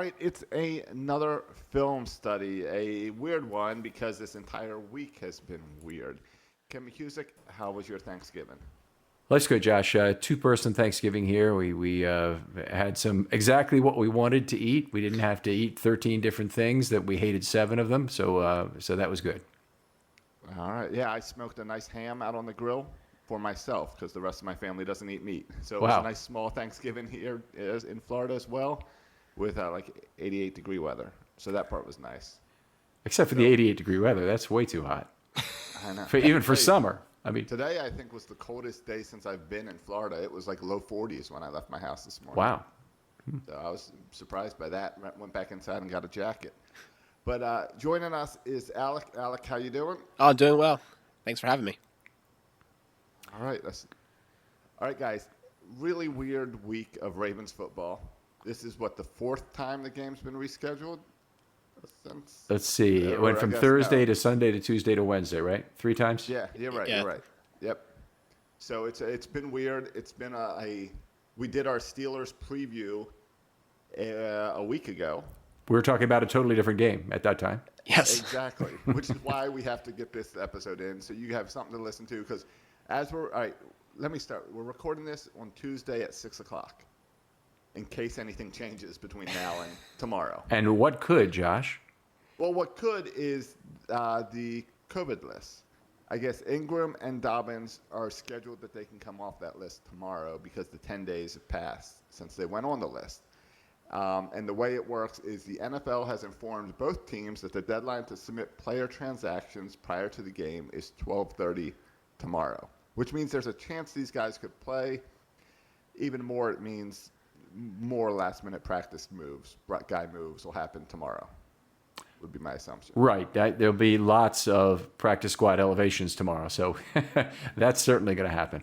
right, it's another film study, a weird one because this entire week has been weird. Ken McKusick, how was your Thanksgiving? Let's go, Josh. Two-person Thanksgiving here. We had some exactly what we wanted to eat. We didn't have to eat 13 different things that we hated 7 of them. So that was good. All right, yeah, I smoked a nice ham out on the grill for myself because the rest of my family doesn't eat meat. So it was a Wow. nice small Thanksgiving here in Florida as well with like 88-degree weather. So that part was nice. Except for the 88-degree weather. That's way too hot. I know. Even for Hey, summer. I mean, today I think was the coldest day since I've been in Florida. It was like low 40s when I left my house this morning. wow. So I was surprised by that. Went back inside and got a jacket. But joining us is Alec. Alec, how you doing? Oh, doing well. Thanks for having me. All right. All right, guys. Really weird week of Ravens football. This is what, the 4th time the game's been rescheduled? Since, Let's see. It or went I from guess Thursday no. to Sunday to Tuesday to Wednesday, right? 3 times? Yeah, you're right. Yeah. You're right. Yep. So it's been weird. It's been we did our Steelers preview a week ago. We were talking about a totally different game at that time. Yes. Exactly, which is why we have to get this episode in so you have something to listen to. Because all right, let me start. We're recording this on Tuesday at 6:00, in case anything changes between now and tomorrow. And what could, Josh? Well, what could is the COVID list. I guess Ingram and Dobbins are scheduled that they can come off that list tomorrow because the 10 days have passed since they went on the list. And the way it works is the NFL has informed both teams that the deadline to submit player transactions prior to the game is 12:30 tomorrow, which means there's a chance these guys could play. Even more, it means more last-minute practice moves, guy moves will happen tomorrow, would be my assumption. Right. There'll be lots of practice squad elevations tomorrow. So that's certainly going to happen.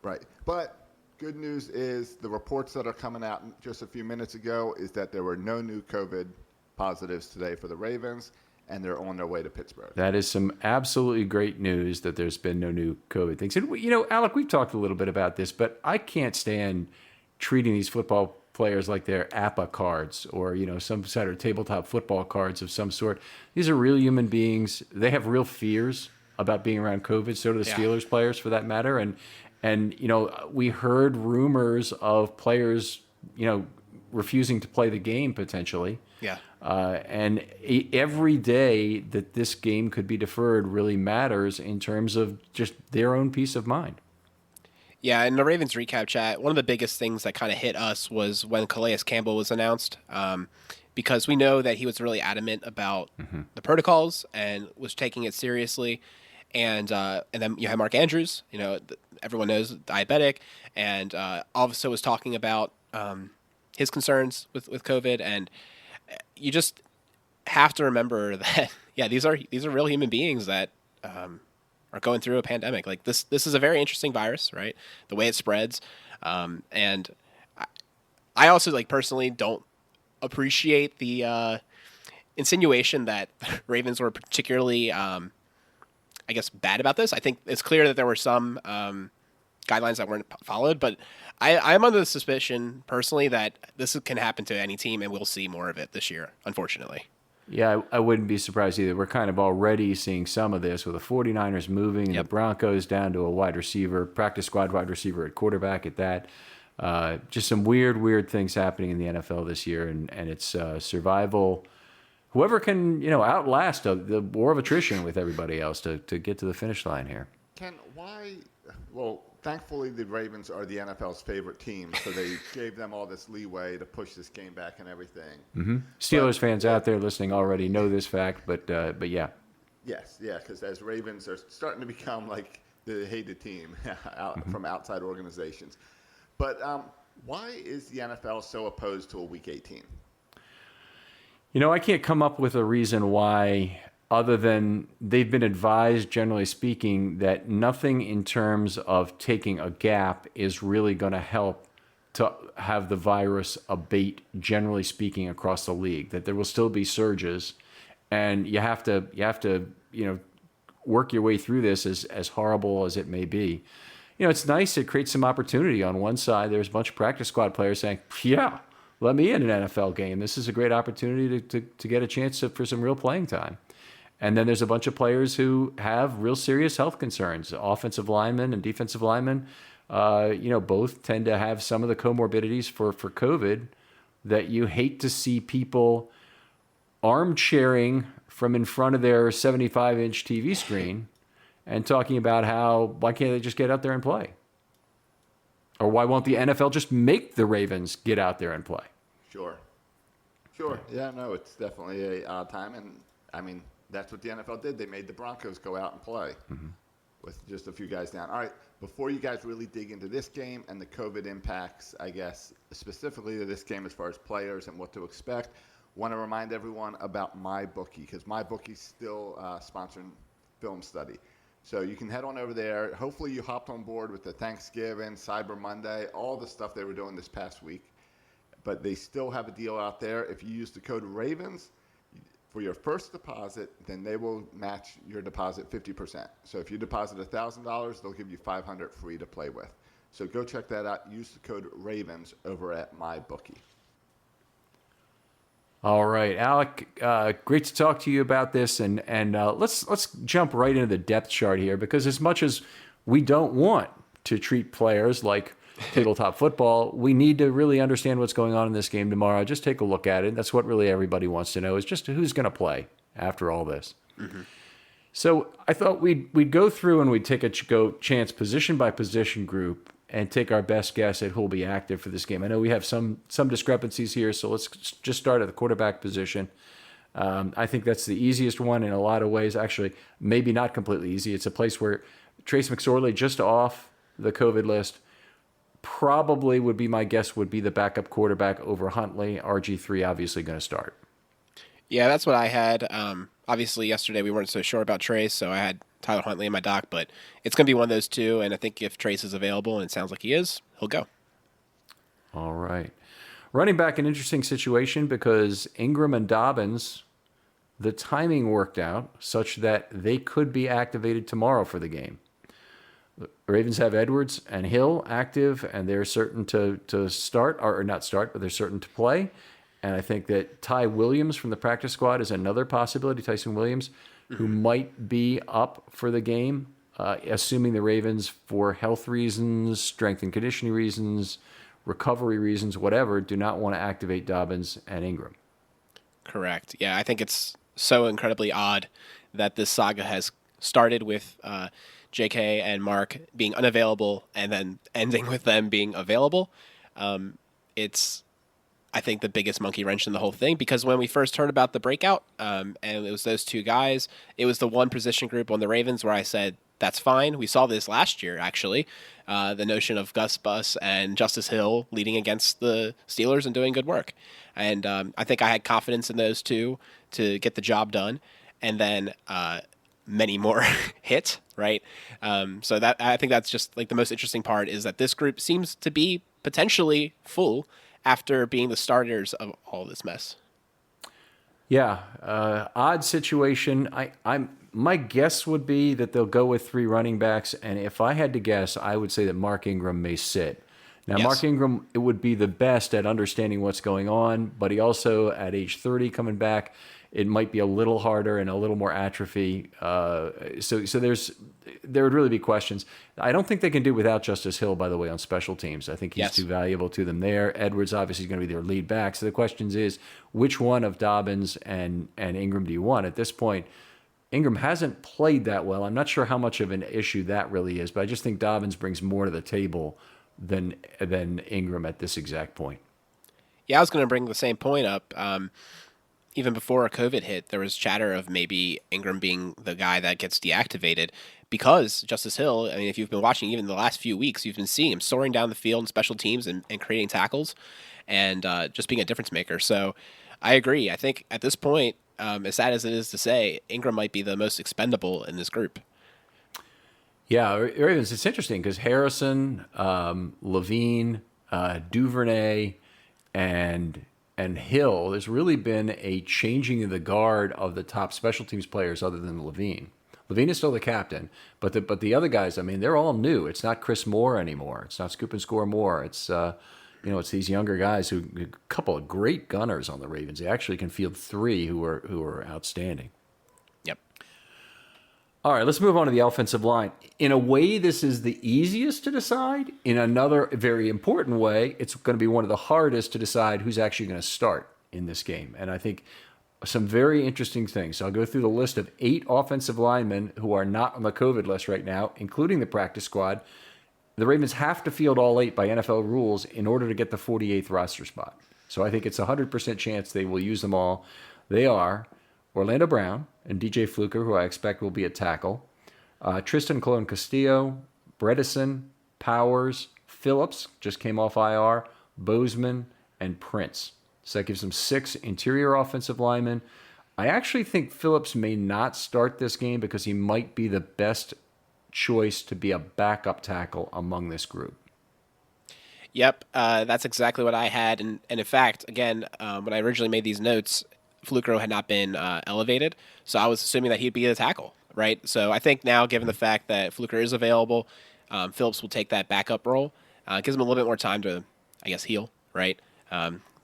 Right. But good news is the reports that are coming out just a few minutes ago is that there were no new COVID positives today for the Ravens, and they're on their way to Pittsburgh. That is some absolutely great news that there's been no new COVID things. And, Alec, we've talked a little bit about this, but I can't stand treating these football players like they're APA cards or, some sort of tabletop football cards of some sort. These are real human beings. They have real fears about being around COVID. So do the Steelers players, for that matter. And we heard rumors of players, refusing to play the game potentially. Yeah. And every day that this game could be deferred really matters in terms of just their own peace of mind. Yeah, in the Ravens recap chat, one of the biggest things that kind of hit us was when Calais Campbell was announced, because we know that he was really adamant about the protocols and was taking it seriously. And then you have Mark Andrews, everyone knows, diabetic, and also was talking about his concerns with COVID. And you just have to remember that, these are real human beings that are going through a pandemic. Like this is a very interesting virus, right? The way it spreads. And I also personally don't appreciate the insinuation that Ravens were particularly, bad about this. I think it's clear that there were some guidelines that weren't followed, but I'm under the suspicion personally that this can happen to any team, and we'll see more of it this year, unfortunately. Yeah, I wouldn't be surprised either. We're kind of already seeing some of this with the 49ers moving and the Broncos down to a wide receiver, practice squad wide receiver at quarterback at that. Just some weird things happening in the NFL this year, and it's survival. Whoever can, outlast the war of attrition with everybody else to get to the finish line here. Ken, why? Well, thankfully the Ravens are the NFL's favorite team, so they gave them all this leeway to push this game back and everything. Mm-hmm. Steelers fans out there listening already know this fact, but yeah. Yes, because as Ravens are starting to become like the hated team from outside organizations. But why is the NFL so opposed to a Week 18? I can't come up with a reason why, other than they've been advised, generally speaking, that nothing in terms of taking a gap is really going to help to have the virus abate, generally speaking, across the league. That there will still be surges, and you have to work your way through this as horrible as it may be. It's nice. It creates some opportunity on one side. There's a bunch of practice squad players saying, yeah, let me in an NFL game. This is a great opportunity to get a chance for some real playing time. And then there's a bunch of players who have real serious health concerns. Offensive linemen and defensive linemen, both tend to have some of the comorbidities for COVID that you hate to see people armchairing from in front of their 75-inch TV screen and talking about why can't they just get out there and play? Or why won't the NFL just make the Ravens get out there and play? Sure. Yeah, no, it's definitely a odd time. And, I mean, that's what the NFL did. They made the Broncos go out and play with just a few guys down. All right, before you guys really dig into this game and the COVID impacts, I guess, specifically to this game as far as players and what to expect, want to remind everyone about MyBookie, because MyBookie's still sponsoring Filmstudy. So you can head on over there. Hopefully you hopped on board with the Thanksgiving, Cyber Monday, all the stuff they were doing this past week. But they still have a deal out there. If you use the code RAVENS for your first deposit, then they will match your deposit 50%. So if you deposit $1,000, they'll give you $500 free to play with. So go check that out. Use the code RAVENS over at MyBookie. All right, Alec, great to talk to you about this, and let's jump right into the depth chart here, because as much as we don't want to treat players like tabletop football, we need to really understand what's going on in this game tomorrow. Just take a look at it. That's what really everybody wants to know, is just who's going to play after all this. Mm-hmm. So I thought we'd go through and we'd take a chance position by position group and take our best guess at who will be active for this game. I know we have some discrepancies here, so let's just start at the quarterback position. I think that's the easiest one in a lot of ways. Actually, maybe not completely easy. It's a place where Trace McSorley, just off the COVID list, probably would be my guess, would be the backup quarterback over Huntley. RG3 obviously going to start. Yeah, that's what I had. Obviously, yesterday we weren't so sure about Trace, so I had Tyler Huntley in my doc, but it's going to be one of those two, and I think if Trace is available, and it sounds like he is, he'll go. All right. Running back, an interesting situation, because Ingram and Dobbins, the timing worked out such that they could be activated tomorrow for the game. The Ravens have Edwards and Hill active, and they're certain to start, or not start, but they're certain to play. And I think that Ty Williams from the practice squad is another possibility, Tyson Williams, who might be up for the game, assuming the Ravens, for health reasons, strength and conditioning reasons, recovery reasons, whatever, do not want to activate Dobbins and Ingram. Correct. Yeah, I think it's so incredibly odd that this saga has started with JK and Mark being unavailable and then ending with them being available. It's, I think, the biggest monkey wrench in the whole thing, because when we first heard about the breakout, and it was those two guys, it was the one position group on the Ravens where I said, that's fine. We saw this last year, actually, the notion of Gus Bus and Justice Hill leading against the Steelers and doing good work. And I think I had confidence in those two to get the job done. And then many more hit, right? So that, I think that's just like the most interesting part, is that this group seems to be potentially full after being the starters of all this mess. Yeah, odd situation. My guess would be that they'll go with three running backs, and if I had to guess, I would say that Mark Ingram may sit. Now, yes. Mark Ingram, it would be the best at understanding what's going on, but he also, at age 30, coming back, it might be a little harder and a little more atrophy. So there would really be questions. I don't think they can do without Justice Hill, by the way, on special teams. I think he's too valuable to them there. Edwards obviously is going to be their lead back. So the question is, which one of Dobbins and Ingram do you want? At this point, Ingram hasn't played that well. I'm not sure how much of an issue that really is, but I just think Dobbins brings more to the table than Ingram at this exact point. Yeah, I was going to bring the same point up. Even before a COVID hit, there was chatter of maybe Ingram being the guy that gets deactivated, because Justice Hill, I mean, if you've been watching even the last few weeks, you've been seeing him soaring down the field in special teams and creating tackles and just being a difference maker. So I agree. I think at this point, as sad as it is to say, Ingram might be the most expendable in this group. Yeah, Ravens, it's interesting because Harrison, Levine, Duvernay, and Hill, there's really been a changing of the guard of the top special teams players other than Levine. Levine is still the captain, but the other guys, I mean, they're all new. It's not Chris Moore anymore. It's not Scoop and Score Moore. It's it's these younger guys a couple of great gunners on the Ravens. They actually can field 3 who are outstanding. Yep. All right, let's move on to the offensive line. In a way, this is the easiest to decide. In another very important way, it's going to be one of the hardest to decide who's actually going to start in this game. And I think some very interesting things. So I'll go through the list of 8 offensive linemen who are not on the COVID list right now, including the practice squad. The Ravens have to field all 8 by NFL rules in order to get the 48th roster spot. So I think it's a 100% chance they will use them all. They are Orlando Brown and DJ Fluker, who I expect will be at tackle, Tristan Colon-Castillo, Bredesen, Powers, Phillips, just came off IR, Bozeman, and Prince. So that gives them 6 interior offensive linemen. I actually think Phillips may not start this game because he might be the best choice to be a backup tackle among this group. Yep, that's exactly what I had. And in fact, again, when I originally made these notes, Fluker had not been elevated, so I was assuming that he'd be a tackle, right? So I think now, given the fact that Fluker is available, Phillips will take that backup role. It gives him a little bit more time to, I guess, heal, right?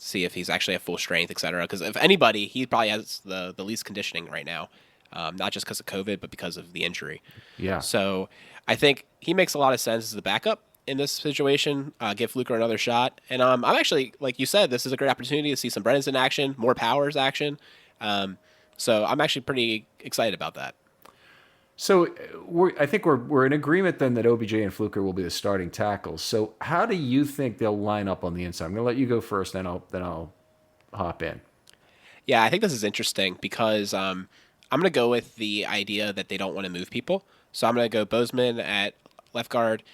See if he's actually at full strength, et cetera. Because if anybody, he probably has the least conditioning right now, not just because of COVID, but because of the injury. Yeah. So I think he makes a lot of sense as the backup in this situation. Give Fluker another shot. And I'm actually, like you said, this is a great opportunity to see some Bredesen action, more Powers action. So I'm actually pretty excited about that. So I think we're in agreement then that OBJ and Fluker will be the starting tackles. So how do you think they'll line up on the inside? I'm going to let you go first, then I'll hop in. Yeah, I think this is interesting because I'm going to go with the idea that they don't want to move people. So I'm going to go Bozeman at left guard,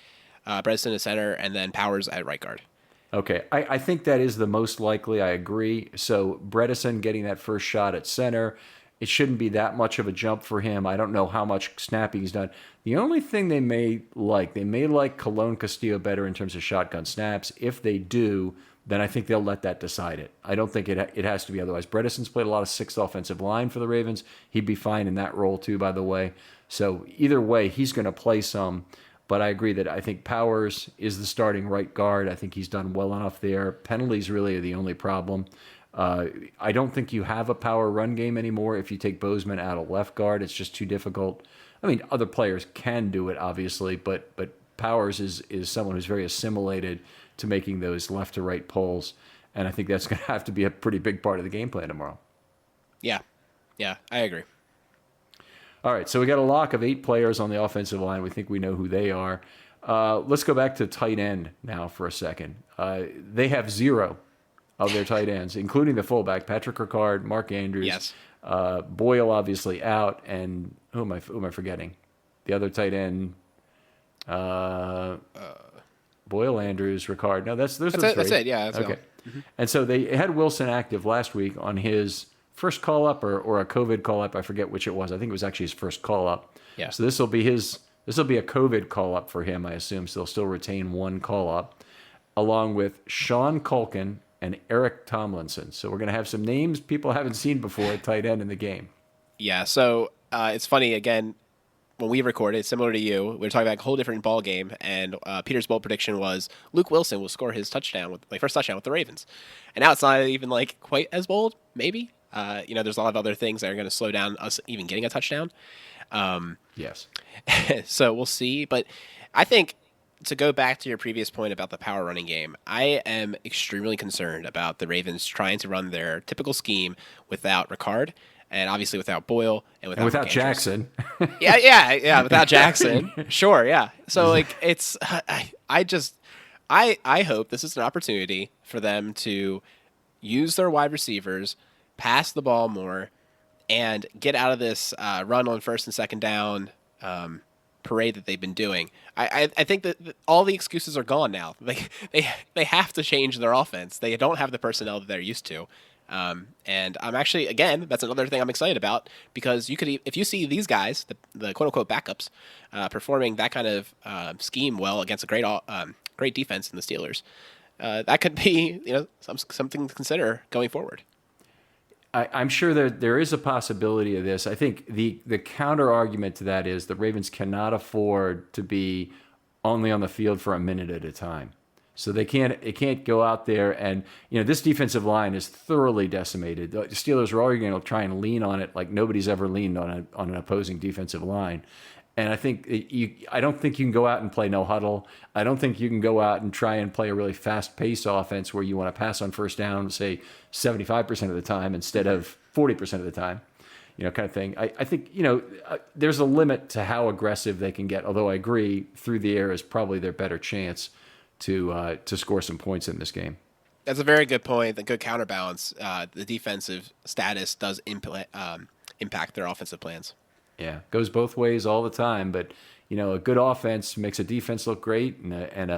Bredesen at center, and then Powers at right guard. Okay, I think that is the most likely. I agree. So Bredesen getting that first shot at center. It shouldn't be that much of a jump for him. I don't know how much snapping he's done. The only thing they may like Colon-Castillo better in terms of shotgun snaps. If they do, then I think they'll let that decide it. I don't think it has to be otherwise. Bredesen's played a lot of 6th offensive line for the Ravens. He'd be fine in that role too, by the way. So either way, he's going to play some. But I agree that I think Powers is the starting right guard. I think he's done well enough there. Penalties really are the only problem. I don't think you have a power run game anymore if you take Bozeman out of left guard. It's just too difficult. I mean, other players can do it, obviously, but Powers is someone who's very assimilated to making those left to right pulls, and I think that's going to have to be a pretty big part of the game plan tomorrow. Yeah, I agree. All right, so we got a lock of 8 players on the offensive line. We think we know who they are. Let's go back to tight end now for a second. They have 0 of their tight ends, including the fullback, Patrick Ricard, Mark Andrews. Yes. Boyle obviously out, and who am I forgetting? The other tight end, Boyle, Andrews, Ricard. No, that's those are the 3. That's it. Yeah. That's okay. Mm-hmm. And so they had Wilson active last week on his first call up or a COVID call up. I forget which it was. I think it was actually his first call up. Yeah. So this will be a COVID call up for him, I assume. So they'll still retain 1 call up, along with Sean Culkin and Eric Tomlinson. So we're going to have some names people haven't seen before at tight end in the game. Yeah, so it's funny, again, when we recorded, similar to you, we were talking about a whole different ball game, and Peter's bold prediction was Luke Wilson will score his touchdown, first touchdown with the Ravens. And now it's not even quite as bold, maybe. There's a lot of other things that are going to slow down us even getting a touchdown. Yes. So we'll see. But I think, to go back to your previous point about the power running game, I am extremely concerned about the Ravens trying to run their typical scheme without Ricard and obviously without Boyle and without Jackson. yeah, without Jackson. Sure, yeah. So it's I hope this is an opportunity for them to use their wide receivers, pass the ball more, and get out of this run on first and second down parade that they've been doing. I think that all the excuses are gone now. They have to change their offense. They don't have the personnel that they're used to. And I'm actually, again, that's another thing I'm excited about, because you could, if you see these guys, the quote unquote backups, performing that kind of scheme well against a great defense in the Steelers, that could be something to consider going forward. I'm sure there is a possibility of this. I think the counter argument to that is the Ravens cannot afford to be only on the field for a minute at a time. So it can't go out there and, this defensive line is thoroughly decimated. The Steelers are already going to try and lean on it like nobody's ever leaned on an opposing defensive line. And I don't think you can go out and play no huddle. I don't think you can go out and try and play a really fast pace offense where you want to pass on first down, say 75% of the time instead of 40% of the time, kind of thing. I think, there's a limit to how aggressive they can get. Although I agree through the air is probably their better chance to score some points in this game. That's a very good point. The good counterbalance. The defensive status does impact their offensive plans. Yeah, goes both ways all the time. But a good offense makes a defense look great, and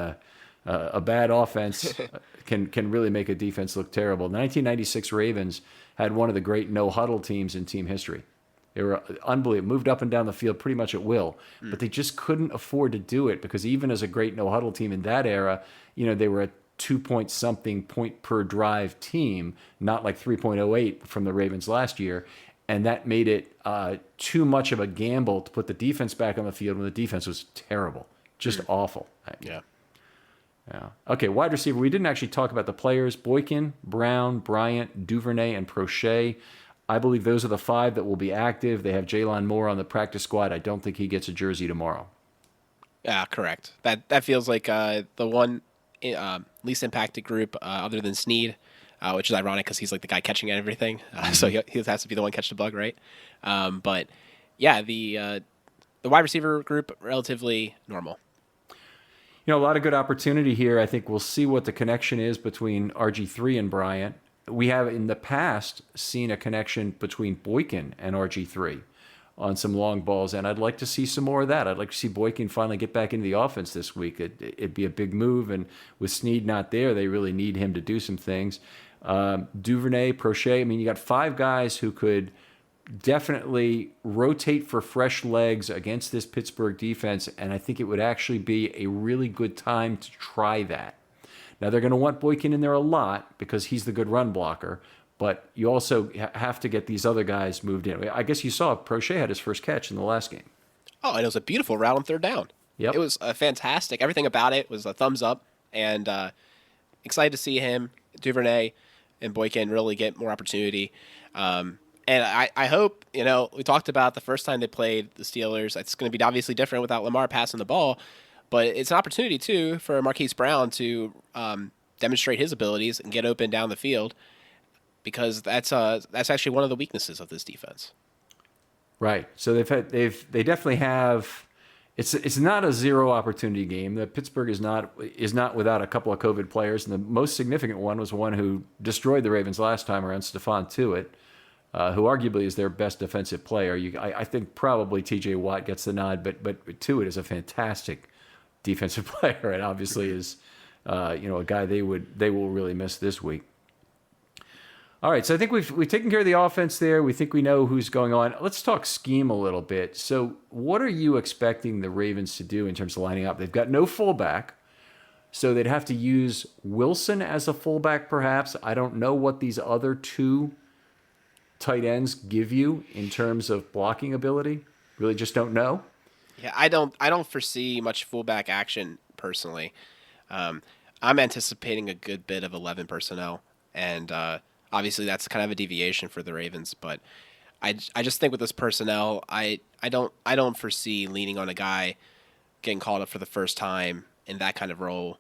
a bad offense can really make a defense look terrible. The 1996 Ravens had one of the great no huddle teams in team history. They were unbelievable, moved up and down the field pretty much at will, but they just couldn't afford to do it because even as a great no huddle team in that era, they were a 2-point-something point per drive team, not like 3.08 from the Ravens last year. And that made it too much of a gamble to put the defense back on the field when the defense was terrible, just awful. Yeah. Okay, wide receiver. We didn't actually talk about the players. Boykin, Brown, Bryant, Duvernay, and Prochet. I believe those are the 5 that will be active. They have Jalen Moore on the practice squad. I don't think he gets a jersey tomorrow. Yeah, correct. That feels like the one least impacted group other than Snead. Which is ironic because he's like the guy catching everything, so he has to be the one catch the bug, right? But yeah, the wide receiver group relatively normal. A lot of good opportunity here. I think we'll see what the connection is between RG3 and Bryant. We have in the past seen a connection between Boykin and RG3 on some long balls, and I'd like to see some more of that. I'd like to see Boykin finally get back into the offense this week. It'd be a big move, and with Snead not there, they really need him to do some things. Duvernay, Prochet, you got 5 guys who could definitely rotate for fresh legs against this Pittsburgh defense, and I think it would actually be a really good time to try that. Now, they're going to want Boykin in there a lot because he's the good run blocker, but you also have to get these other guys moved in. I guess you saw Prochet had his first catch in the last game. Oh, and it was a beautiful route on third down. Yep. It was fantastic. Everything about it was a thumbs up, and excited to see him, Duvernay, and Boykin really get more opportunity. And I hope, we talked about the first time they played the Steelers. It's going to be obviously different without Lamar passing the ball, but it's an opportunity, too, for Marquise Brown to demonstrate his abilities and get open down the field because that's actually one of the weaknesses of this defense. Right. So they definitely have. It's not a zero opportunity game. The Pittsburgh is not without a couple of COVID players, and the most significant one was one who destroyed the Ravens last time around, Stephon Tuitt, who arguably is their best defensive player. I think probably T.J. Watt gets the nod, but Tuitt is a fantastic defensive player, and obviously is a guy they will really miss this week. All right, so I think we've taken care of the offense there. We think we know who's going on. Let's talk scheme a little bit. So what are you expecting the Ravens to do in terms of lining up? They've got no fullback, so they'd have to use Wilson as a fullback perhaps. I don't know what these other 2 tight ends give you in terms of blocking ability. Really just don't know. Yeah, I don't foresee much fullback action personally. I'm anticipating a good bit of 11 personnel, and obviously that's kind of a deviation for the Ravens, but I just think with this personnel, I don't foresee leaning on a guy getting called up for the first time in that kind of role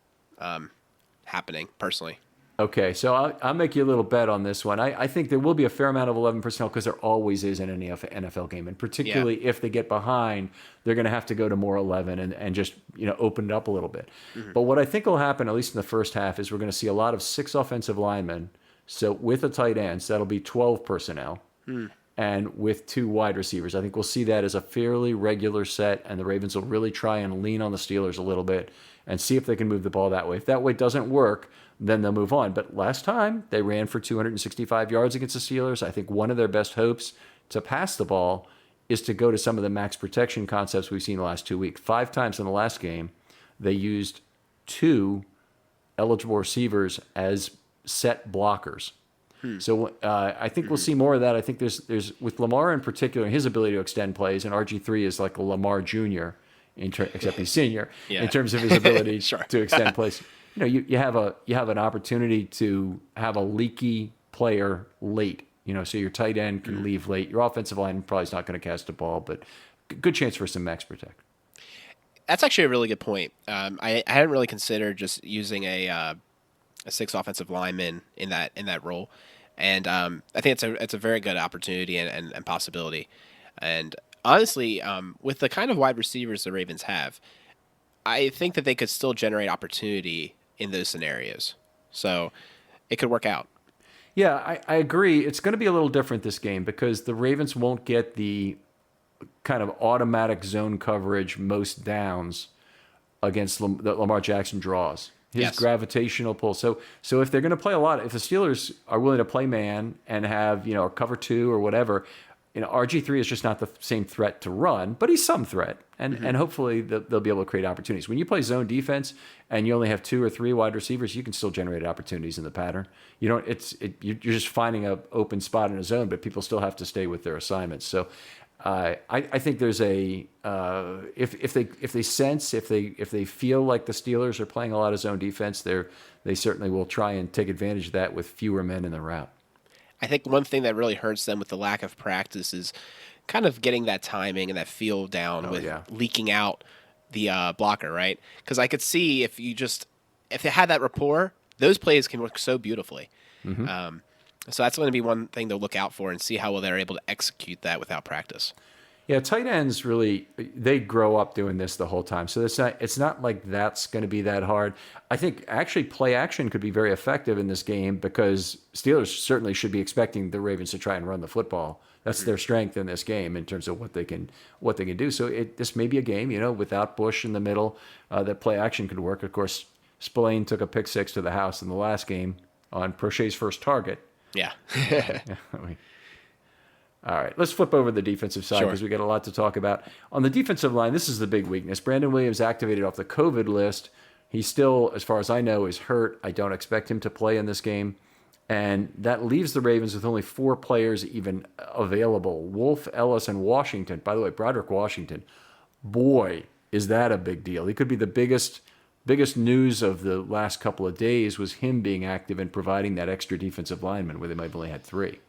happening personally. Okay, so I'll make you a little bet on this one. I think there will be a fair amount of 11 personnel because there always is in any NFL game, and particularly if they get behind, they're going to have to go to more 11 and just open it up a little bit. Mm-hmm. But what I think will happen, at least in the first half, is we're going to see a lot of 6 offensive linemen. So with a tight end, so that'll be 12 personnel, and with 2 wide receivers. I think we'll see that as a fairly regular set, and the Ravens will really try and lean on the Steelers a little bit and see if they can move the ball that way. If that way doesn't work, then they'll move on. But last time, they ran for 265 yards against the Steelers. I think one of their best hopes to pass the ball is to go to some of the max protection concepts we've seen the last 2 weeks. 5 times in the last game, they used 2 eligible receivers as set blockers. So I think we'll see more of that. I think there's with Lamar in particular, his ability to extend plays, and RG3 is like a Lamar Jr., except he's senior, in terms of his ability Sure. to extend plays. you have an opportunity to have a leaky player late. So your tight end can leave late. Your offensive line probably is not going to catch the ball, but good chance for some max protect. That's actually a really good point. I hadn't really considered just using a 6 offensive lineman in that role, and I think it's a very good opportunity and possibility. And honestly, with the kind of wide receivers the Ravens have, I think that they could still generate opportunity in those scenarios. So it could work out. Yeah, I agree. It's going to be a little different this game because the Ravens won't get the kind of automatic zone coverage most downs against that Lamar Jackson draws. His gravitational pull. So if they're going to play a lot, if the Steelers are willing to play man and have a cover 2 or whatever, RG3 is just not the same threat to run, but he's some threat, and hopefully they'll be able to create opportunities. When you play zone defense and you only have 2 or 3 wide receivers, you can still generate opportunities in the pattern. You're just finding an open spot in a zone, but people still have to stay with their assignments. So I think there's if they feel like the Steelers are playing a lot of zone defense, they certainly will try and take advantage of that with fewer men in the route. I think one thing that really hurts them with the lack of practice is kind of getting that timing and that feel down leaking out the blocker, right? Because I could see if they had that rapport, those plays can work so beautifully. Mm-hmm. So that's going to be one thing to look out for and see how well they're able to execute that without practice. Yeah, tight ends really, they grow up doing this the whole time. So it's not like that's going to be that hard. I think actually play action could be very effective in this game because Steelers certainly should be expecting the Ravens to try and run the football. That's their strength in this game in terms of what they can do. So this may be a game, without Bush in the middle, that play action could work. Of course, Spillane took a pick 6 to the house in the last game on Prochet's first target. Yeah. All right, let's flip over the defensive side because we got a lot to talk about. On the defensive line, this is the big weakness. Brandon Williams activated off the COVID list. He still, as far as I know, is hurt. I don't expect him to play in this game. And that leaves the Ravens with only 4 players even available. Wolf, Ellis, and Washington. By the way, Broderick Washington, boy, is that a big deal. He could be the biggest news of the last couple of days was him being active and providing that extra defensive lineman where they might have only had 3.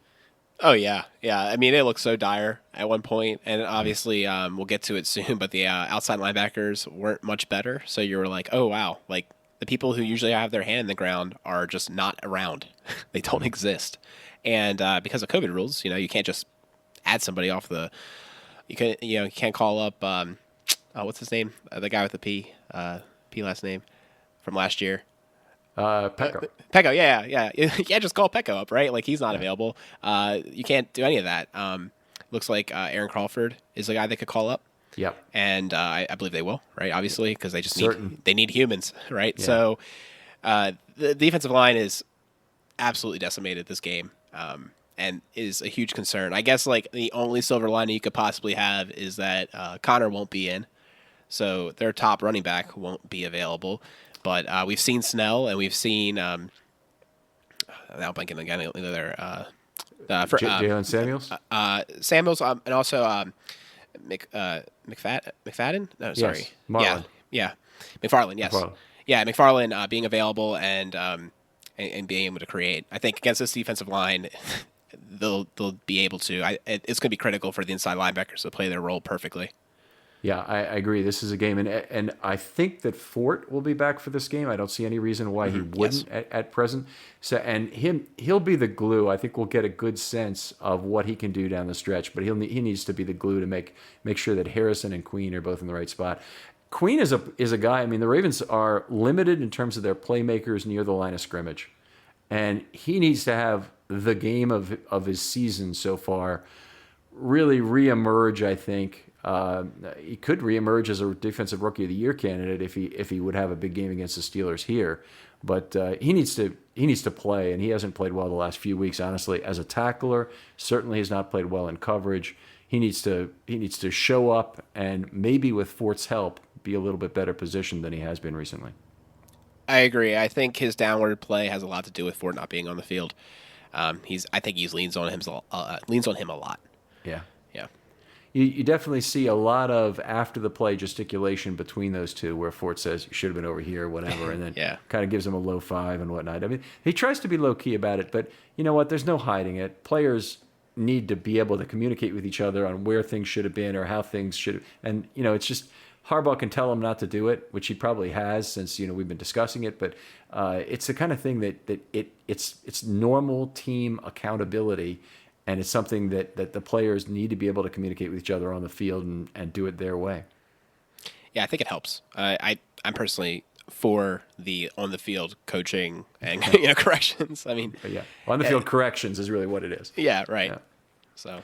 Oh, yeah. Yeah. I mean, it looked so dire at one point, and obviously we'll get to it soon, but the outside linebackers weren't much better. So you were like, oh, wow. Like, the people who usually have their hand in the ground are just not around. They don't exist. And because of COVID rules, you can't just add somebody off the – you can't call up what's his name? The guy with the P last name from last year. Pecco. Pecco, yeah. You can't just call Pecco up, right? Like, he's not available. You can't do any of that. Looks like Aaron Crawford is the guy they could call up. Yep. And I believe they will, right? Obviously, because they just need humans, right? Yeah. So the defensive line is absolutely decimated this game, and is a huge concern. I guess like the only silver lining you could possibly have is that Connor won't be in, so their top running back won't be available. But we've seen Snell, and we've seen now blanking again Jalen Samuels, and also McFadden. No, sorry, yes. Marlon. Yeah, McFarland. Yes, McFarland being available and being able to create. I think against this defensive line, they'll be able to. It's going to be critical for the inside linebackers to play their role perfectly. Yeah, I agree. This is a game, and I think that Fort will be back for this game. I don't see any reason why he wouldn't at present. So, and he'll be the glue. I think we'll get a good sense of what he can do down the stretch. But he needs to be the glue to make sure that Harrison and Queen are both in the right spot. Queen is a guy. I mean, the Ravens are limited in terms of their playmakers near the line of scrimmage, and he needs to have the game of his season so far. Really reemerge, I think. He could reemerge as a defensive rookie of the year candidate if he would have a big game against the Steelers here, but he needs to play, and he hasn't played well the last few weeks. Honestly, as a tackler, certainly has not played well in coverage. He needs to show up and maybe with Fort's help be a little bit better positioned than he has been recently. I agree. I think his downward play has a lot to do with Fort not being on the field. I think he leans on him a lot. Yeah. you definitely see a lot of after the play gesticulation between those two, where Fort says you should have been over here, whatever, and then Yeah. kind of gives him a low five and whatnot. I mean, he tries to be low key about it, but you know what? There's no hiding it. Players need to be able to communicate with each other on where things should have been or how things should, and it's just Harbaugh can tell him not to do it, which he probably has since we've been discussing it. But it's the kind of thing that it's normal team accountability, and it's something that the players need to be able to communicate with each other on the field and do it their way. Yeah, I think it helps. I'm personally for the on the field coaching and corrections. I mean, But yeah, on the field corrections is really what it is. yeah, right. Yeah. So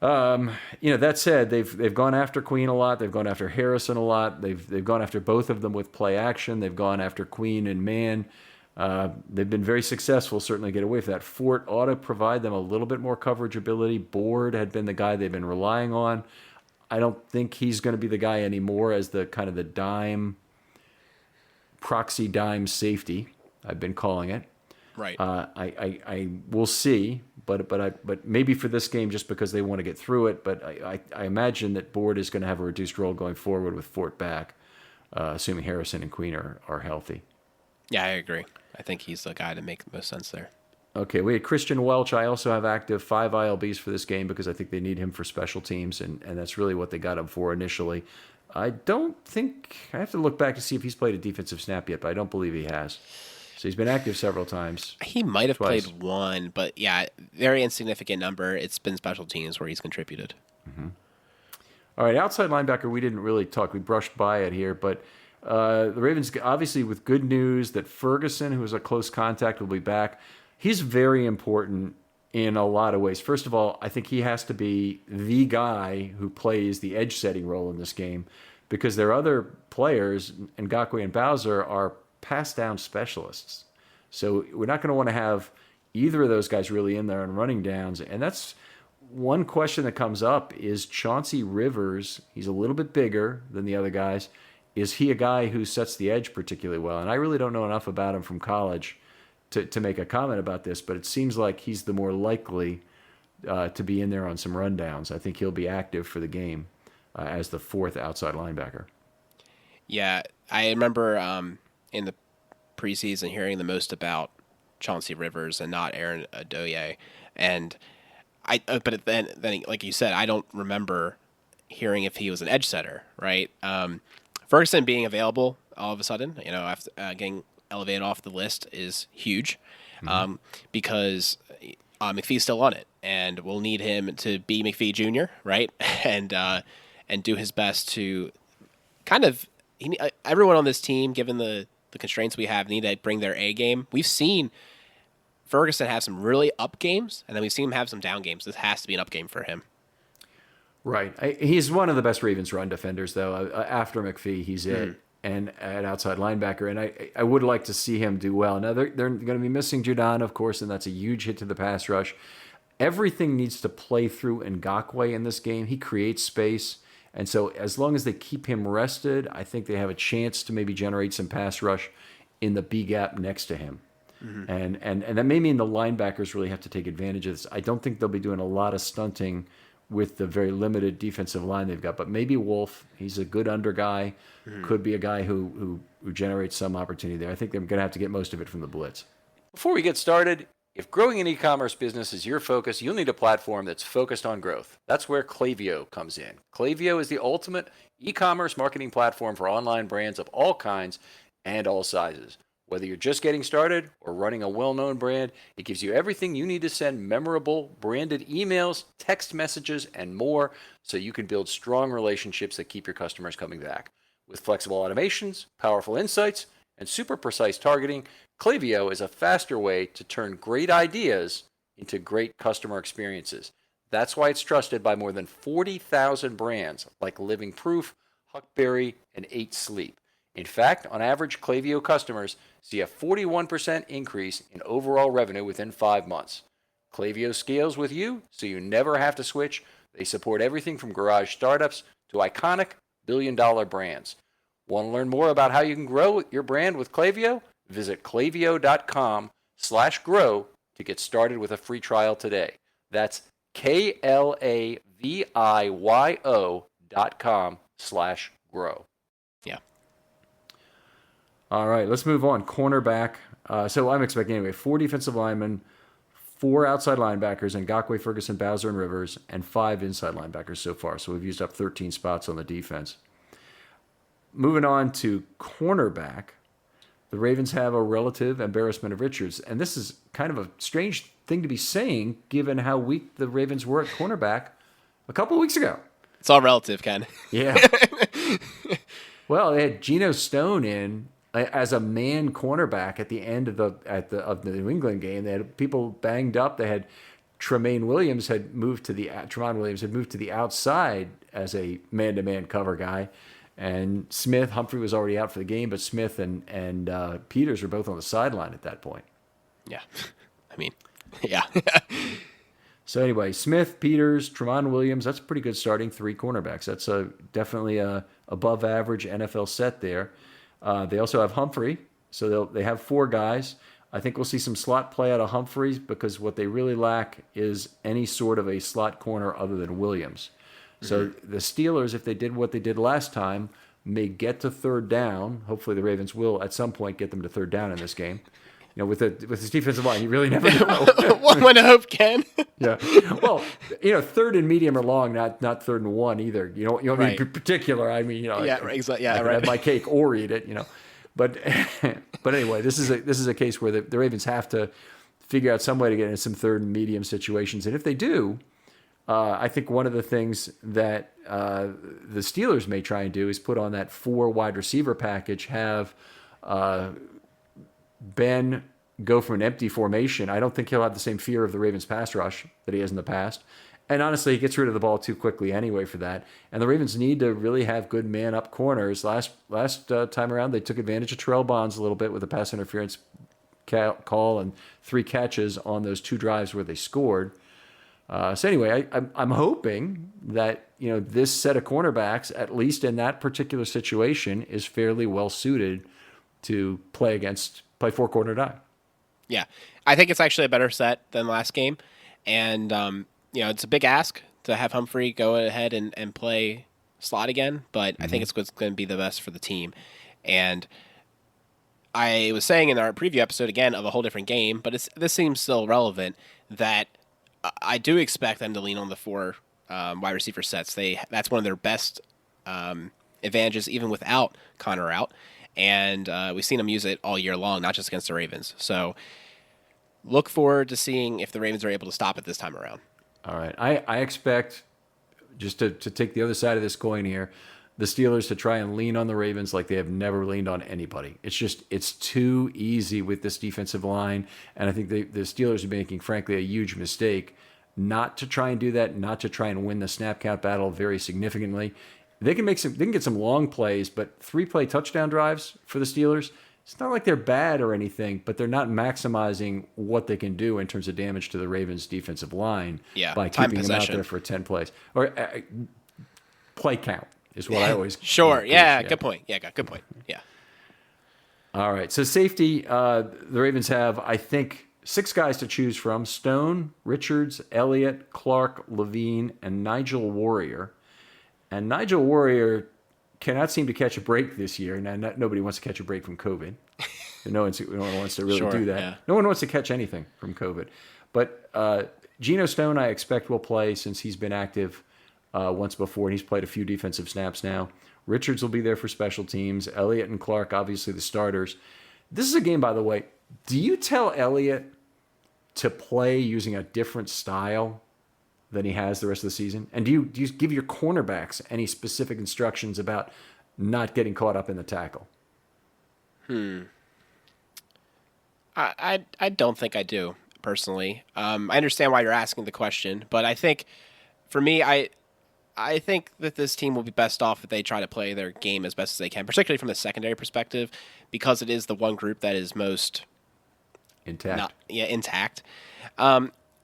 That said, they've gone after Queen a lot. They've gone after Harrison a lot. They've gone after both of them with play action. They've gone after Queen and man. They've been very successful, certainly get away from that. Fort ought to provide them a little bit more coverage ability. Board had been the guy they've been relying on. I don't think he's going to be the guy anymore as the kind of the proxy dime safety, I've been calling it. right. I will see, but maybe for this game just because they want to get through it. But I imagine that Board is going to have a reduced role going forward with Fort back, assuming Harrison and Queen are healthy. Yeah, I agree. I think he's the guy to make the most sense there. Okay, we had Christian Welch. I also have active 5 ILBs for this game because I think they need him for special teams, and that's really what they got him for initially. I don't think I have to look back to see if he's played a defensive snap yet, but I don't believe he has. So he's been active several times. He might have Twice. played one, but yeah, very insignificant number. It's been special teams where he's contributed. All right, outside linebacker, we didn't really talk. We brushed by it here, but the Ravens, obviously with good news that Ferguson, who was a close contact, will be back. He's very important in a lot of ways. First of all, I think he has to be the guy who plays the edge-setting role in this game because their other players, Ngakoue and Bowser, are pass-down specialists. So we're not going to want to have either of those guys really in there on running downs, and that's one question that comes up is Chauncey Rivers. He's a little bit bigger than the other guys. Is he a guy who sets the edge particularly well? And I really don't know enough about him from college to make a comment about this, but it seems like he's the more likely to be in there on some rundowns. I think he'll be active for the game as the 4th outside linebacker. Yeah, I remember in the preseason hearing the most about Chauncey Rivers and not Aaron Adoye, and but then like you said, I don't remember hearing if he was an edge setter, right? Ferguson being available all of a sudden, after getting elevated off the list is huge, because McPhee's still on it, and we'll need him to be McPhee Jr., right? and do his best to kind of everyone on this team, given the constraints we have, need to bring their A game. We've seen Ferguson have some really up games, and then we've seen him have some down games. This has to be an up game for him. Right. He's one of the best Ravens run defenders, though. After McPhee, he's it. And at outside linebacker. And I would like to see him do well. Now, they're going to be missing Judon, of course, and that's a huge hit to the pass rush. Everything needs to play through Ngakoue in this game. He creates space. And so as long as they keep him rested, I think they have a chance to maybe generate some pass rush in the B gap next to him. And that may mean the linebackers really have to take advantage of this. I don't think they'll be doing a lot of stunting with the very limited defensive line they've got. But maybe Wolf, he's a good under guy, could be a guy who generates some opportunity there. I think they're going to have to get most of it from the blitz. Before we get started, if growing an e-commerce business is your focus, you'll need a platform that's focused on growth. That's where Klaviyo comes in. Klaviyo is the ultimate e-commerce marketing platform for online brands of all kinds and all sizes. Whether you're just getting started or running a well-known brand, it gives you everything you need to send memorable, branded emails, text messages, and more so you can build strong relationships that keep your customers coming back. With flexible automations, powerful insights, and super precise targeting, Klaviyo is a faster way to turn great ideas into great customer experiences. That's why it's trusted by more than 40,000 brands like Living Proof, Huckberry, and 8 Sleep. In fact, on average, Klaviyo customers see a 41% increase in overall revenue within 5 months. Klaviyo scales with you, so you never have to switch. They support everything from garage startups to iconic billion-dollar brands. Want to learn more about how you can grow your brand with Klaviyo? Visit klaviyo.com/grow to get started with a free trial today. That's Klaviyo.com/grow. VIYO.com/grow. Yeah. All right, let's move on. Cornerback. So I'm expecting anyway 4 defensive linemen, 4 outside linebackers, Ngakoue, Ferguson, Bowser, and Rivers, and 5 inside linebackers so far. So we've used up 13 spots on the defense. Moving on to cornerback, the Ravens have a relative embarrassment of Richards. And this is kind of a strange thing to be saying given how weak the Ravens were at cornerback a couple of weeks ago. It's all relative, Ken. Yeah. Well, they had Geno Stone in as a man cornerback at the end of the New England game. They had people banged up. They had Tremaine Williams had moved to the outside as a man-to-man cover guy, and Humphrey was already out for the game, but Smith and Peters were both on the sideline at that point. Yeah, I mean, yeah. So anyway, Smith, Peters, Tremont Williams, that's a pretty good starting 3 cornerbacks. That's definitely a above average NFL set there. They also have Humphrey, so they have 4 guys. I think we'll see some slot play out of Humphreys because what they really lack is any sort of a slot corner other than Williams. So the Steelers, if they did what they did last time, may get to 3rd down. Hopefully the Ravens will at some point get them to 3rd down in this game. You know, with this defensive line, you really never know. One would hope, Ken. Yeah. Well, 3rd and medium or long, not 3rd and 1 either. You don't Right. mean particular. I mean, Yeah, exactly. Yeah, I can have my cake or eat it. But anyway, this is a case where the Ravens have to figure out some way to get into some 3rd and medium situations, and if they do, I think one of the things that the Steelers may try and do is put on that 4 wide receiver package, have Ben go from an empty formation. I don't think he'll have the same fear of the Ravens pass rush that he has in the past. And honestly, he gets rid of the ball too quickly anyway for that. And the Ravens need to really have good man-up corners. Last time around, they took advantage of Terrell Bonds a little bit with a pass interference call and 3 catches on those 2 drives where they scored. So anyway, I'm hoping that this set of cornerbacks, at least in that particular situation, is fairly well suited to play 4-corner die. Yeah, I think it's actually a better set than last game, and it's a big ask to have Humphrey go ahead and play slot again, but I think it's what's going to be the best for the team. And I was saying in our preview episode again of a whole different game, but this seems still relevant, that I do expect them to lean on the 4 wide receiver sets. That's one of their best advantages, even without Connor out. And we've seen them use it all year long, not just against the Ravens. So look forward to seeing if the Ravens are able to stop it this time around. All right. I expect, just to take the other side of this coin here, the Steelers to try and lean on the Ravens like they have never leaned on anybody. It's too easy with this defensive line, and I think the Steelers are making, frankly, a huge mistake not to try and do that, not to try and win the snap count battle very significantly. They can get some long plays, but 3-play touchdown drives for the Steelers, it's not like they're bad or anything, but they're not maximizing what they can do in terms of damage to the Ravens' defensive line by keeping them out there for 10 plays. Or play count is what I always... Sure, yeah, good point. Yeah, good point. Yeah. All right, so safety, the Ravens have, I think, 6 guys to choose from: Stone, Richards, Elliott, Clark, Levine, and Nigel Warrior. And Nigel Warrior cannot seem to catch a break this year. Now, nobody wants to catch a break from COVID. No one wants to really do that. Yeah. No one wants to catch anything from COVID. But Geno Stone, I expect, will play since he's been active once before, and he's played a few defensive snaps now. Richards will be there for special teams. Elliott and Clark, obviously the starters. This is a game, by the way. Do you tell Elliott to play using a different style than he has the rest of the season? And do you give your cornerbacks any specific instructions about not getting caught up in the tackle? I don't think I do, personally. I understand why you're asking the question, but I think, for me, I think that this team will be best off if they try to play their game as best as they can, particularly from the secondary perspective, because it is the one group that is most intact.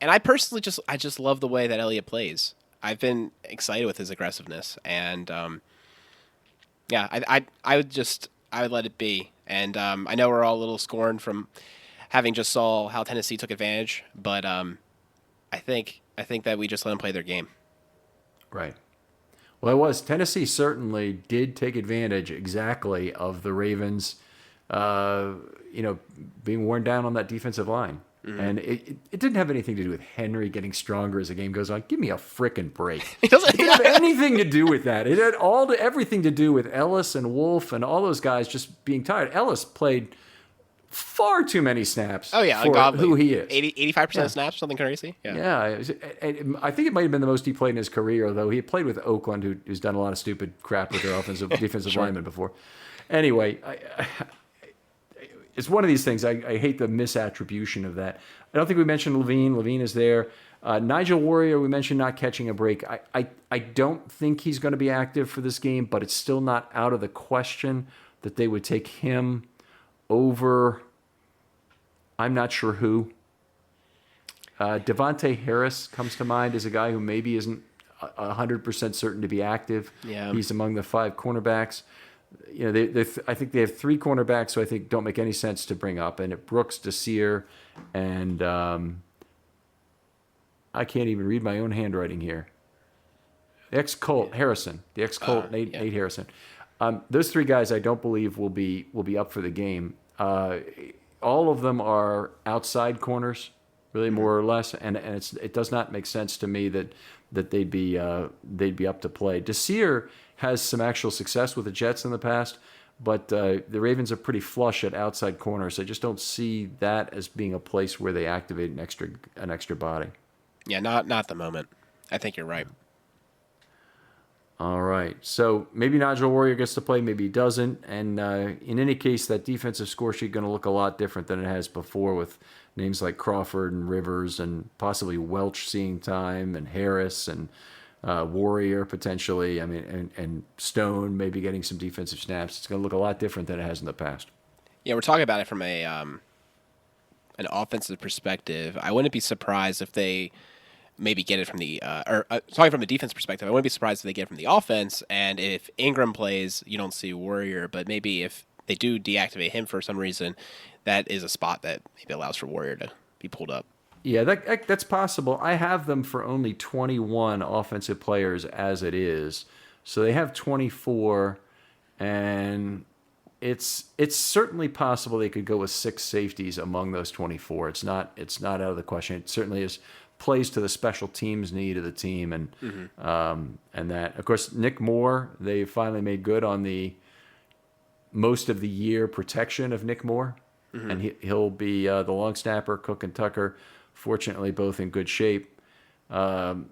And I personally just love the way that Elliott plays. I've been excited with his aggressiveness, and I would let it be. And I know we're all a little scorned from having just saw how Tennessee took advantage, but I think that we just let them play their game. Right. Well, it was. Tennessee certainly did take advantage exactly of the Ravens, being worn down on that defensive line. Mm-hmm. And it didn't have anything to do with Henry getting stronger as the game goes on. Give me a frickin' break. It didn't have anything to do with that. It had everything to do with Ellis and Wolf and all those guys just being tired. Ellis played far too many snaps for who he is. 85% of snaps, something crazy. Yeah. I think it might have been the most he played in his career, though. He had played with Oakland, who's done a lot of stupid crap with their defensive linemen before. Anyway, it's one of these things. I hate the misattribution of that. I don't think we mentioned Levine. Levine is there. Nigel Warrior, we mentioned not catching a break. I don't think he's going to be active for this game, but it's still not out of the question that they would take him over, I'm not sure who. Devontae Harris comes to mind as a guy who maybe isn't 100% certain to be active. Yeah. He's among the 5 cornerbacks. I think they have 3 cornerbacks, so I think don't make any sense to bring up. And Brooks, Desir, and I can't even read my own handwriting here. Ex-Colt Harrison, the ex-Colt Nate Harrison. Those 3 guys I don't believe will be up for the game. All of them are outside corners, really more or less, and it does not make sense to me that they'd be up to play. Desir has some actual success with the Jets in the past, but the Ravens are pretty flush at outside corners. I just don't see that as being a place where they activate an extra body. Yeah, not at the moment. I think you're right. All right. So maybe Nigel Warrior gets to play, maybe he doesn't. And in any case, that defensive score sheet going to look a lot different than it has before, with names like Crawford and Rivers and possibly Welch seeing time, and Harris and Warrior potentially. I mean, and Stone maybe getting some defensive snaps. It's going to look a lot different than it has in the past. Yeah, we're talking about it from an offensive perspective. I wouldn't be surprised if they maybe get it from the talking from a defense perspective. I wouldn't be surprised if they get it from the offense, and if Ingram plays, you don't see Warrior, but maybe if they do deactivate him for some reason, that is a spot that maybe allows for Warrior to be pulled up. Yeah, that's possible. I have them for only 21 offensive players as it is, so they have 24, and it's certainly possible they could go with 6 safeties among those 24. It's not out of the question. It certainly is. Plays to the special teams need of the team, and and that, of course, Nick Moore, they finally made good on the most of the year protection of Nick Moore, and he'll be the long snapper. Cook and Tucker, fortunately, both in good shape. One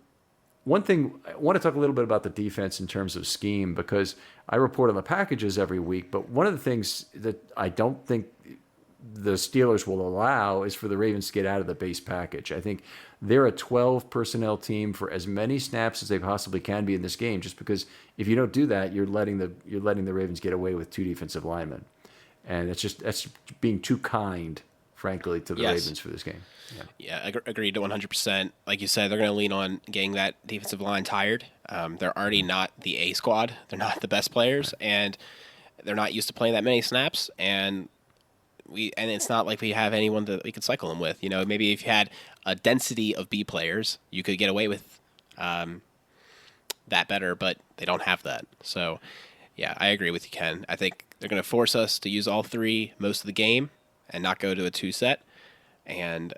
thing, I want to talk a little bit about the defense in terms of scheme, because I report on the packages every week, but one of the things that I don't think the Steelers will allow is for the Ravens to get out of the base package. I think they're a 12 personnel team for as many snaps as they possibly can be in this game, just because if you don't do that, you're letting the Ravens get away with 2 defensive linemen. And that's being too kind, frankly, to the Ravens for this game. Yeah, agreed to 100%. Like you said, they're going to lean on getting that defensive line tired. They're already not the A squad. They're not the best players, and they're not used to playing that many snaps. And it's not like we have anyone that we could cycle them with. Maybe if you had a density of B players, you could get away with that better, but they don't have that. So, yeah, I agree with you, Ken. I think they're going to force us to use all 3 most of the game and not go to a 2 set. And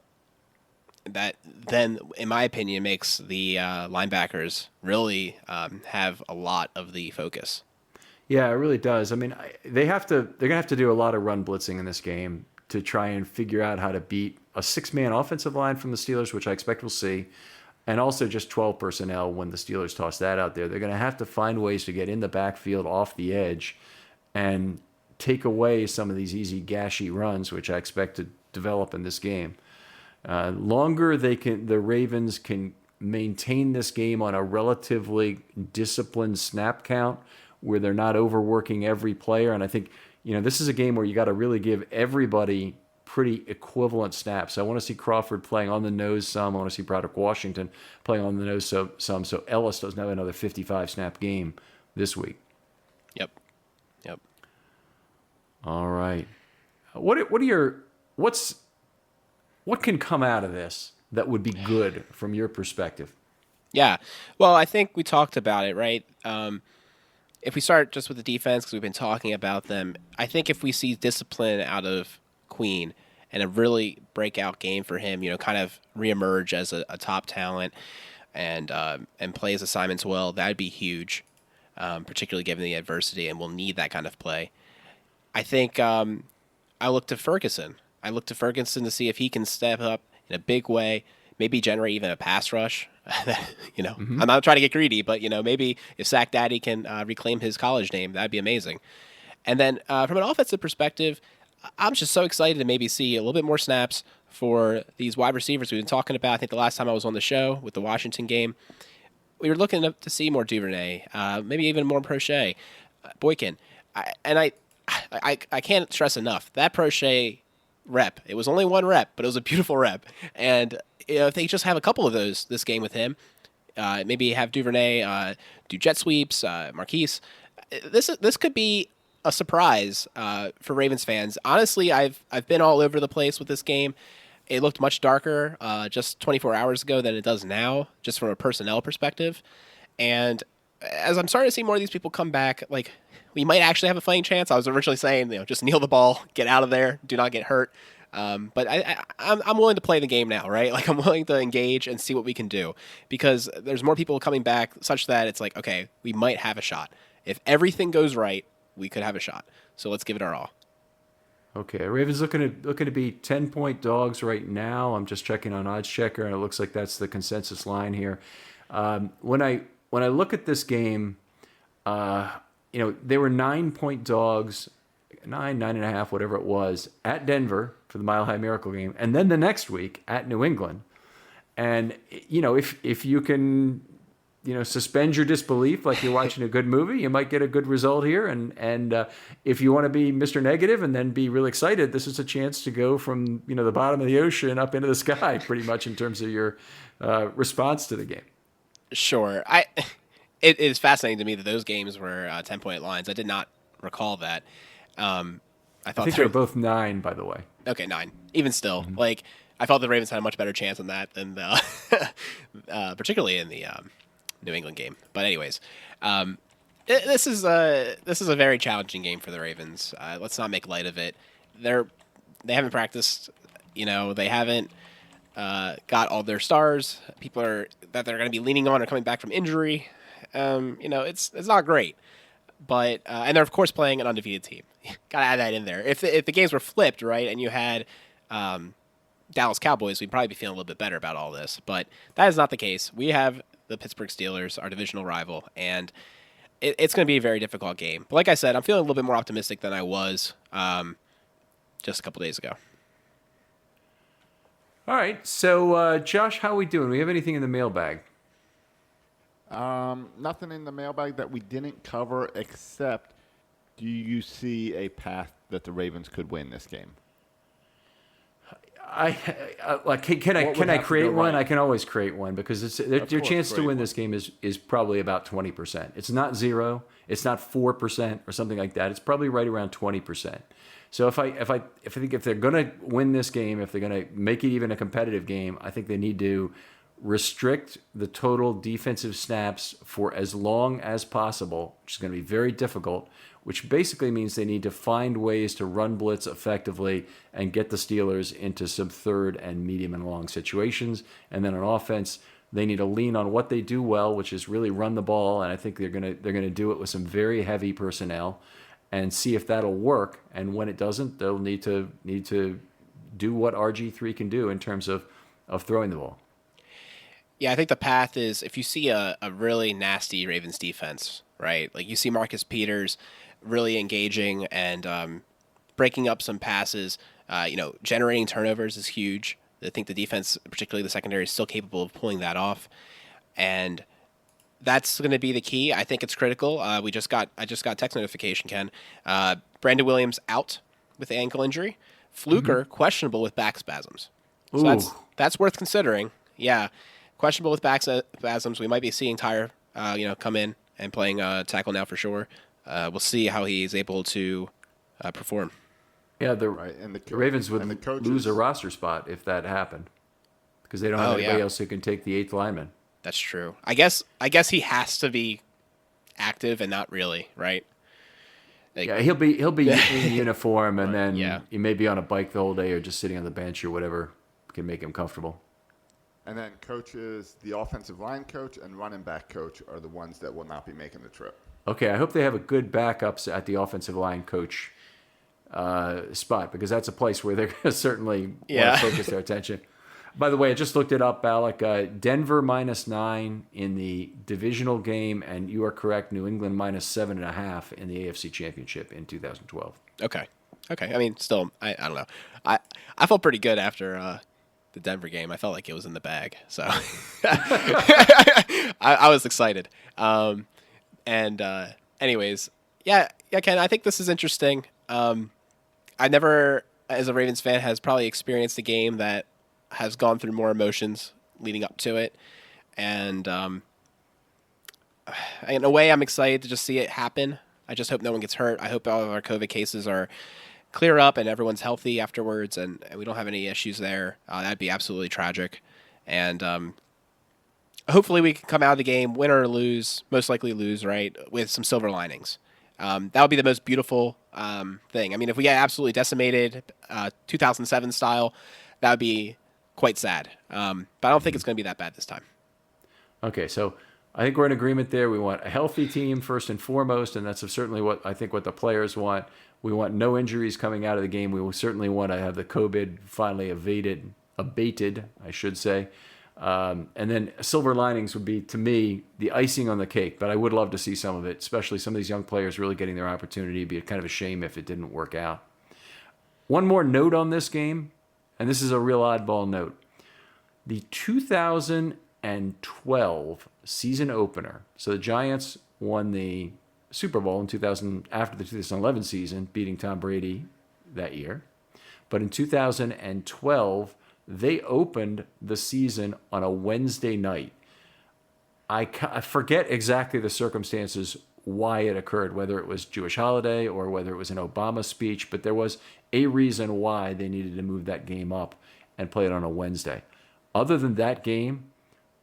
that then, in my opinion, makes the linebackers really have a lot of the focus. Yeah, it really does. I mean, they're going to have to do a lot of run blitzing in this game to try and figure out how to beat a 6-man offensive line from the Steelers, which I expect we'll see, and also just 12 personnel when the Steelers toss that out there. They're going to have to find ways to get in the backfield off the edge and take away some of these easy, gashy runs, which I expect to develop in this game. Longer the Ravens can maintain this game on a relatively disciplined snap count, where they're not overworking every player. And I think, this is a game where you got to really give everybody pretty equivalent snaps. I want to see Crawford playing on the nose some. I want to see Broderick Washington playing on the nose some. So Ellis doesn't have another 55-snap game this week. Yep. All right. What can come out of this that would be good from your perspective? Yeah. Well, I think we talked about it, right? If we start just with the defense, because we've been talking about them, I think if we see discipline out of Queen and a really breakout game for him, kind of reemerge as a top talent and play his assignments well, that'd be huge, particularly given the adversity, and we'll need that kind of play. I think I look to Ferguson. I look to Ferguson to see if he can step up in a big way, maybe generate even a pass rush. I'm not trying to get greedy, but maybe if Sack Daddy can reclaim his college name, that'd be amazing. And then from an offensive perspective, I'm just so excited to maybe see a little bit more snaps for these wide receivers we've been talking about. I think the last time I was on the show with the Washington game, we were looking to see more Duvernay, maybe even more Prochet, Boykin. I can't stress enough that Prochet rep. It was only one rep, but it was a beautiful rep. And if they just have a couple of those this game with him, maybe have Duvernay do jet sweeps, Marquise. This could be a surprise for Ravens fans. Honestly, I've been all over the place with this game. It looked much darker just 24 hours ago than it does now, just from a personnel perspective. And as I'm starting to see more of these people come back, like, we might actually have a fighting chance. I was originally saying, just kneel the ball, get out of there, do not get hurt. But I'm willing to play the game now, right? Like, I'm willing to engage and see what we can do, because there's more people coming back such that it's like, okay, we might have a shot. If everything goes right, we could have a shot. So let's give it our all. Okay, Ravens looking to be 10-point dogs right now. I'm just checking on Odds Checker, and it looks like that's the consensus line here. When I look at this game, they were 9-point dogs, 9.5, whatever it was, at Denver for the Mile High Miracle game, and then the next week at New England. And if you can, suspend your disbelief like you're watching a good movie, you might get a good result here. And if you want to be Mr. Negative and then be really excited, this is a chance to go from the bottom of the ocean up into the sky, pretty much, in terms of your response to the game. Sure. It is fascinating to me that those games were 10-point lines. I did not recall that. I think they're both 9, by the way. Okay, 9. Even still, like, I felt the Ravens had a much better chance on that than particularly in the New England game. But anyways, this is a very challenging game for the Ravens. Let's not make light of it. They haven't practiced. They haven't got all their stars. People that they're going to be leaning on are coming back from injury. It's not great. But and they're of course playing an undefeated team. Got to add that in there. If the games were flipped, right, and you had Dallas Cowboys, we'd probably be feeling a little bit better about all this. But that is not the case. We have the Pittsburgh Steelers, our divisional rival, and it's going to be a very difficult game. But like I said, I'm feeling a little bit more optimistic than I was just a couple days ago. All right, so Josh, how are we doing? We have anything in the mailbag? Nothing in the mailbag that we didn't cover, except, do you see a path that the Ravens could win this game? Can I create one? Right? I can always create one, because your chance to win one. This game is probably about 20%. It's not 0. It's not 4% or something like that. It's probably right around 20%. So if I think if they're going to win this game, if they're going to make it even a competitive game, I think they need to restrict the total defensive snaps for as long as possible, which is going to be very difficult, which basically means they need to find ways to run blitz effectively and get the Steelers into some third and medium and long situations. And then on offense, they need to lean on what they do well, which is really run the ball. And I think they're going to do it with some very heavy personnel and see if that'll work. And when it doesn't, they'll need to do what RG3 can do in terms of throwing the ball. Yeah, I think the path is, if you see a really nasty Ravens defense, right? Like, you see Marcus Peters really engaging and breaking up some passes, generating turnovers is huge. I think the defense, particularly the secondary, is still capable of pulling that off. And that's going to be the key. I think it's critical. I just got text notification, Ken. Brandon Williams out with the ankle injury. Fluker questionable with back spasms. So that's worth considering. Yeah. Questionable with back spasms. We might be seeing Tyre, come in and playing tackle now for sure. We'll see how he's able to perform. Yeah, the Ravens would lose a roster spot if that happened, because they don't have anybody else who can take the 8th lineman. That's true. I guess he has to be active and not really, right? Like, Yeah, he'll be in uniform, and then yeah. he may be on a bike the whole day or just sitting on the bench or whatever can make him comfortable. And then coaches, the offensive line coach and running back coach are the ones that will not be making the trip. Okay, I hope they have a good backups at the offensive line coach spot, because that's a place where they're going to certainly want to focus their attention. By the way, I just looked it up, Alec. Denver -9 in the divisional game, and you are correct, New England -7.5 in the AFC Championship in 2012. Okay. I mean, still, I don't know. I felt pretty good after the Denver game. I felt like it was in the bag, so I was excited. Anyways, yeah, Ken, I think this is interesting. I never, as a Ravens fan, has probably experienced a game that has gone through more emotions leading up to it. And in a way, I'm excited to just see it happen. I just hope no one gets hurt. I hope all of our COVID cases are clear up and everyone's healthy afterwards, and we don't have any issues there. That'd be absolutely tragic. And hopefully we can come out of the game, win or lose, most likely lose, right, with some silver linings. That would be the most beautiful thing. I mean, if we get absolutely decimated, 2007 style, that would be quite sad. But I don't think it's going to be that bad this time. Okay, so I think we're in agreement there. We want a healthy team first and foremost, and that's certainly what the players want. We want no injuries coming out of the game. We will certainly want to have the COVID finally abated, I should say. And then silver linings would be, to me, the icing on the cake. But I would love to see some of it, especially some of these young players really getting their opportunity. It'd be kind of a shame if it didn't work out. One more note on this game, and this is a real oddball note. The 2012 season opener. So the Giants won the Super Bowl in 2000 after the 2011 season, beating Tom Brady that year. But in 2012, they opened the season on a Wednesday night. I forget exactly the circumstances why it occurred, whether it was Jewish holiday or whether it was an Obama speech, but there was a reason why they needed to move that game up and play it on a Wednesday. Other than that game,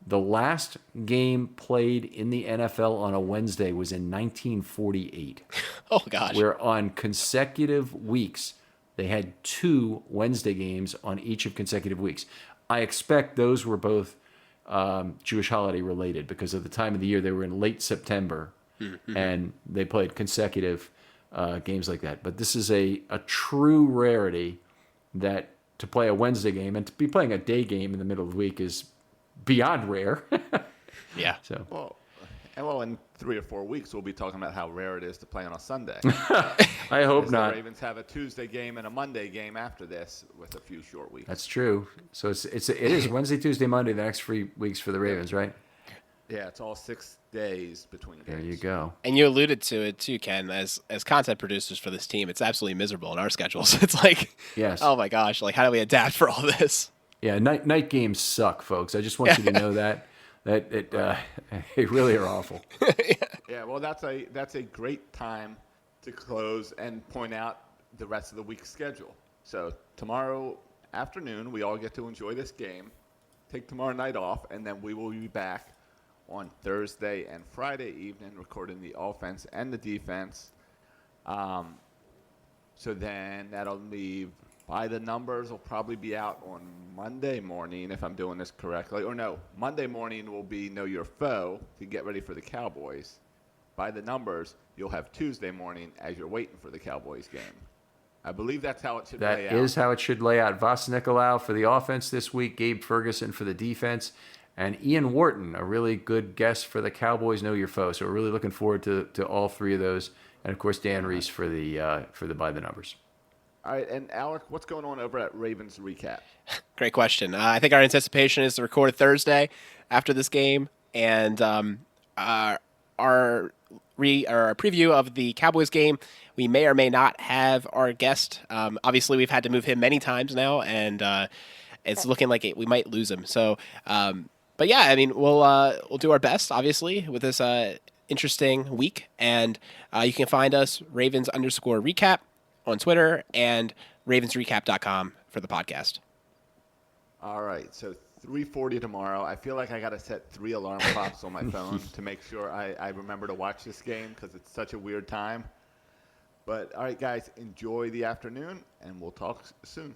the last game played in the NFL on a Wednesday was in 1948. Oh, gosh. Where on consecutive weeks, they had 2 Wednesday games on each of consecutive weeks. I expect those were both Jewish holiday related because of the time of the year. They were in late September, and they played consecutive games like that. But this is a true rarity that to play a Wednesday game and to be playing a day game in the middle of the week is beyond rare. Yeah. So. Well, in 3 or 4 weeks, we'll be talking about how rare it is to play on a Sunday. I hope not. The Ravens have a Tuesday game and a Monday game after this with a few short weeks. That's true. So it is Wednesday, Tuesday, Monday, the next 3 weeks for the Ravens, right? Yeah, it's all 6 days between games. There you go. And you alluded to it too, Ken, as content producers for this team. It's absolutely miserable in our schedules. It's like, yes. Oh my gosh, like how do we adapt for all this? Yeah, night games suck, folks. I just want you to know that they really are awful. Yeah, well, that's a great time to close and point out the rest of the week's schedule. So tomorrow afternoon, we all get to enjoy this game, take tomorrow night off, and then we will be back on Thursday and Friday evening recording the offense and the defense. So then that'll leave By the Numbers will probably be out on Monday morning, if I'm doing this correctly. Or no, Monday morning will be Know Your Foe to get ready for the Cowboys. By the Numbers, you'll have Tuesday morning as you're waiting for the Cowboys game. I believe that's how it should lay out. That is how it should lay out. Vas Nicolau for the offense this week, Gabe Ferguson for the defense, and Ian Wharton, a really good guest for the Cowboys Know Your Foe. So we're really looking forward to all 3 of those. And, of course, Dan Reese for the By the Numbers. All right, and Alec, what's going on over at Ravens Recap? Great question. I think our anticipation is to record Thursday after this game, and our preview of the Cowboys game, we may or may not have our guest. Obviously, we've had to move him many times now, and it's looking like we might lose him. So, but yeah, I mean, we'll do our best, obviously, with this interesting week, and you can find us Ravens_recap on Twitter and ravensrecap.com for the podcast. All right, so 3:40 tomorrow. I feel like I got to set 3 alarm clocks on my phone to make sure I remember to watch this game because it's such a weird time. But, all right, guys, enjoy the afternoon, and we'll talk soon.